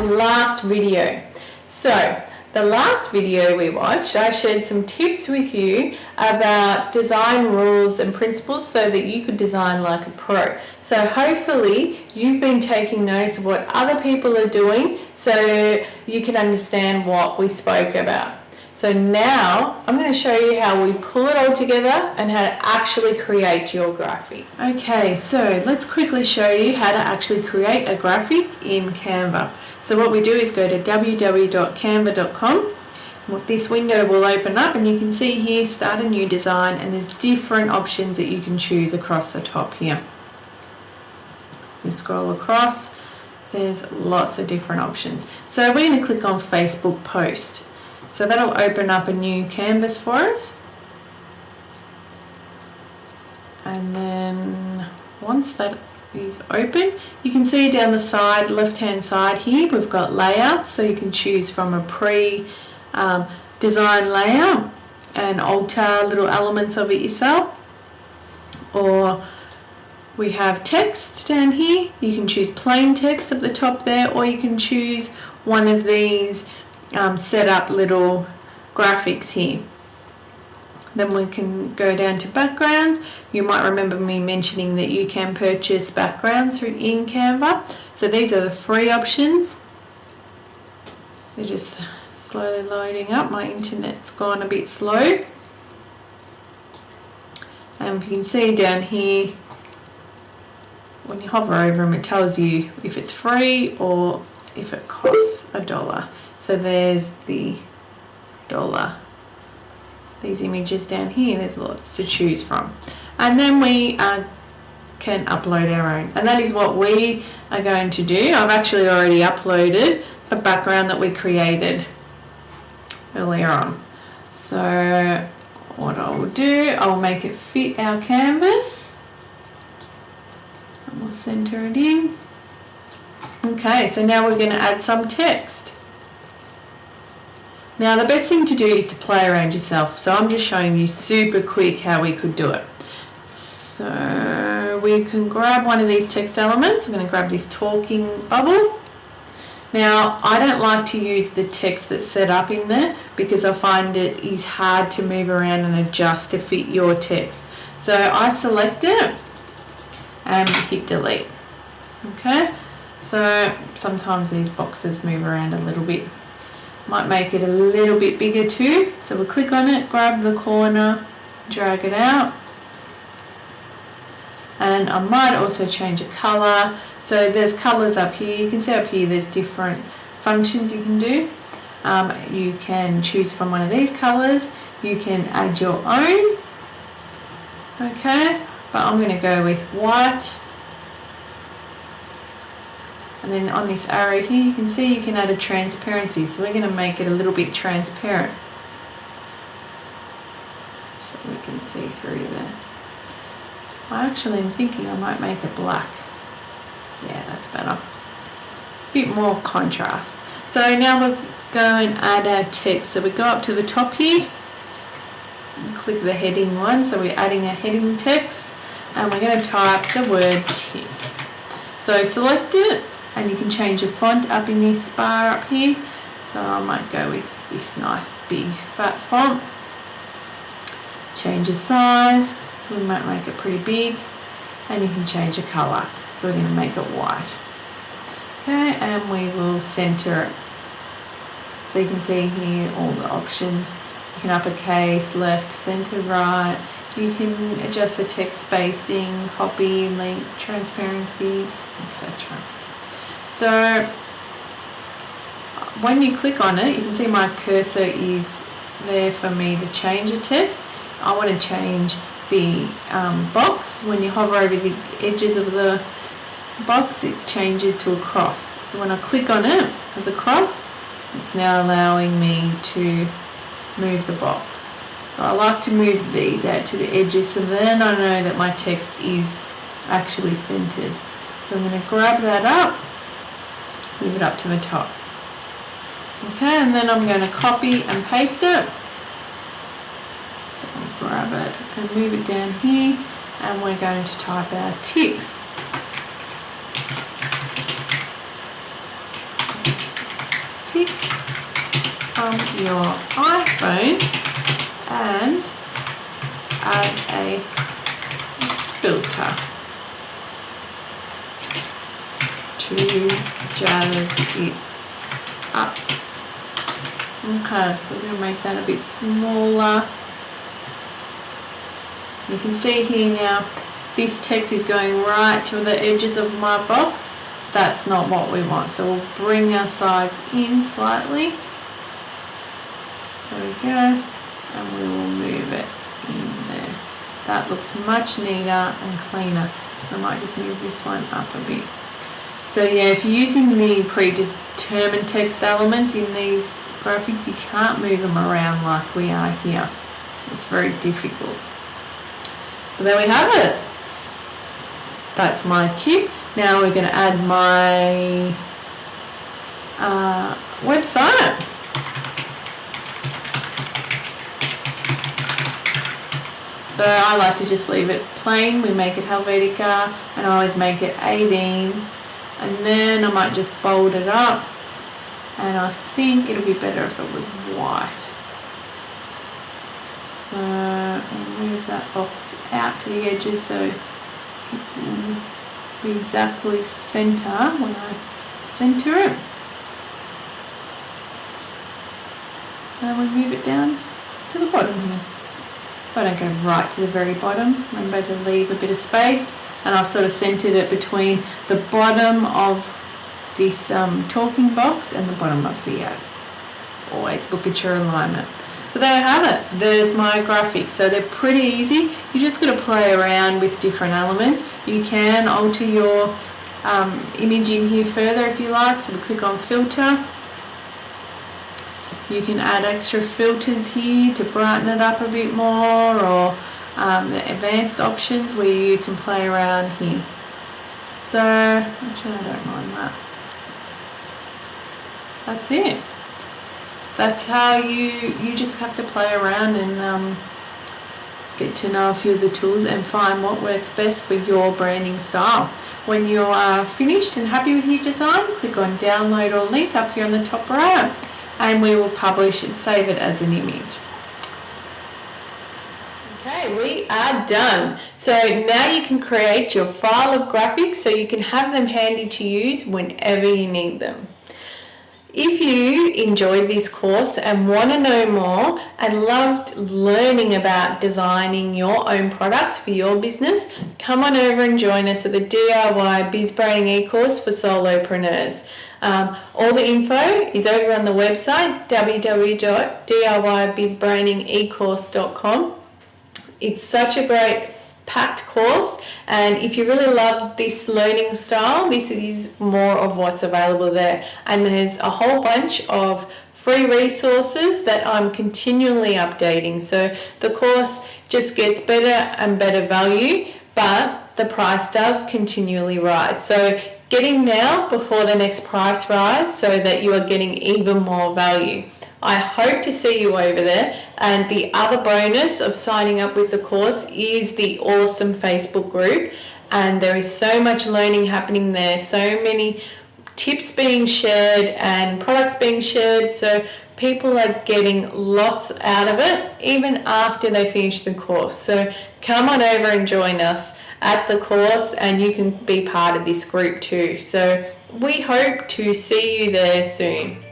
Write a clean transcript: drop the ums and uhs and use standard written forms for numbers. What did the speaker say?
last video. So the last video we watched, I shared some tips with you about design rules and principles so that you could design like a pro. So hopefully you've been taking notice of what other people are doing so you can understand what we spoke about. So now I'm going to show you how we pull it all together and how to actually create your graphic. Okay, so let's quickly show you how to actually create a graphic in Canva. So what we do is go to www.canva.com. This window will open up and you can see here, start a new design, and there's different options that you can choose across the top here. You scroll across, there's lots of different options. So we're going to click on Facebook post. So that'll open up a new canvas for us. And then once that is open, you can see down the side, left hand side here, we've got layouts. So you can choose from a pre-design layout and alter little elements of it yourself. Or we have text down here. You can choose plain text at the top there, or you can choose one of these set up little graphics here. Then we can go down to backgrounds. You might remember me mentioning that you can purchase backgrounds in Canva. So these are the free options. They're just slowly loading up. My internet's gone a bit slow. And you can see down here, when you hover over them, it tells you if it's free or if it costs $1. So there's the dollar. These images down here, there's lots to choose from. And then we can upload our own. And that is what we are going to do. I've actually already uploaded a background that we created earlier on. So what I'll do, I'll make it fit our canvas. And we'll center it in. Okay, so now we're going to add some text. Now the best thing to do is to play around yourself. So I'm just showing you super quick how we could do it. So we can grab one of these text elements. I'm going to grab this talking bubble. Now I don't like to use the text that's set up in there because I find it is hard to move around and adjust to fit your text. So I select it and hit delete. Okay, so sometimes these boxes move around a little bit. Might make it a little bit bigger too. So we'll click on it, grab the corner, drag it out. And I might also change a colour. So there's colours up here. You can see up here there's different functions you can do. You can choose from one of these colours. You can add your own. Okay, but I'm going to go with white. And then on this arrow here, you can see you can add a transparency. So we're going to make it a little bit transparent, so we can see through there. I actually am thinking I might make it black. Yeah, that's better. A bit more contrast. So now we'll go and add our text. So we go up to the top here and click the heading one. So we're adding a heading text and we're going to type the word tip. So select it. And you can change the font up in this bar up here. So I might go with this nice big fat font. Change the size. So we might make it pretty big. And you can change the colour. So we're going to make it white. Okay, and we will centre it. So you can see here all the options. You can uppercase, left, centre, right. You can adjust the text spacing, copy, link, transparency, etc. So when you click on it, you can see my cursor is there for me to change the text. I want to change the box. When you hover over the edges of the box, it changes to a cross. So when I click on it as a cross, it's now allowing me to move the box. So I like to move these out to the edges so then I know that my text is actually centered. So I'm going to grab that up, move it up to the top. Okay, and then I'm going to copy and paste it. So I'll grab it and move it down here, and we're going to type our tip. from your iPhone and add a filter to jazz it up. Okay, so we're going to make that a bit smaller. You can see here now, this text is going right to the edges of my box. That's not what we want. So we'll bring our size in slightly. There we go. And we will move it in there. That looks much neater and cleaner. I might just move this one up a bit. So yeah, if you're using the predetermined text elements in these graphics, you can't move them around like we are here. It's very difficult. So there we have it. That's my tip. Now we're going to add my website. So I like to just leave it plain. We make it Helvetica, and I always make it 18. And then I might just bold it up. And I think it'll be better if it was white. So I'll move that box out to the edges so it will be exactly center when I center it. And we move it down to the bottom here. So I don't go right to the very bottom. Remember to leave a bit of space, and I've sort of centered it between the bottom of this talking box and the bottom of the ad. Always look at your alignment. So there I have it. There's my graphics. So they're pretty easy. You just got to play around with different elements. You can alter your image in here further if you like. So we click on filter. You can add extra filters here to brighten it up a bit more, or the advanced options where you can play around here. So actually I don't mind that. That's it. That's how you just have to play around and get to know a few of the tools and find what works best for your branding style. When you are finished and happy with your design, click on download or link up here on the top right, and we will publish and save it as an image. Okay, we are done. So now you can create your file of graphics so you can have them handy to use whenever you need them. If you enjoyed this course and want to know more and loved learning about designing your own products for your business, come on over and join us at the DIY Biz Branding e-course for solopreneurs. All the info is over on the website www.diybizbrandingecourse.com. It's such a great packed course, and if you really love this learning style, this is more of what's available there. And there's a whole bunch of free resources that I'm continually updating. So the course just gets better and better value, but the price does continually rise. So get in now before the next price rise so that you are getting even more value. I hope to see you over there, and the other bonus of signing up with the course is the awesome Facebook group, and there is so much learning happening there, so many tips being shared and products being shared, so people are getting lots out of it even after they finish the course. So come on over and join us at the course, and you can be part of this group too. So we hope to see you there soon.